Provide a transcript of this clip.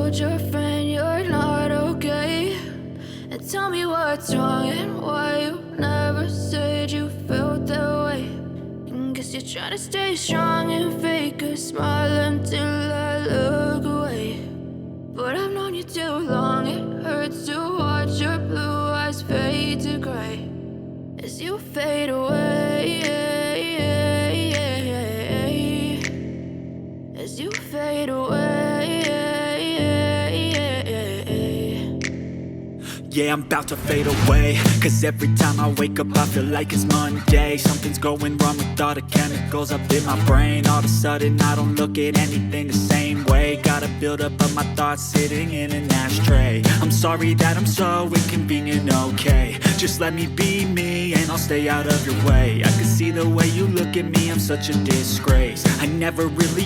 told your friend you're not okay, and tell me what's wrong and why you never said you felt that way. And guess you're trying to stay strong and fake a smile until I look away. But I've known you too long, it hurts to watch your blue eyes fade to gray as you fade away, as you fade away. Yeah, I'm about to fade away, cause every time I wake up I feel like it's Monday. Something's going wrong with all the chemicals up in my brain. All of a sudden I don't look at anything the same way. Got a buildup of my thoughts sitting in an ashtray. I'm sorry that I'm so inconvenient, okay. Just let me be me and I'll stay out of your way. I can see the way you look at me, I'm such a disgrace. I never really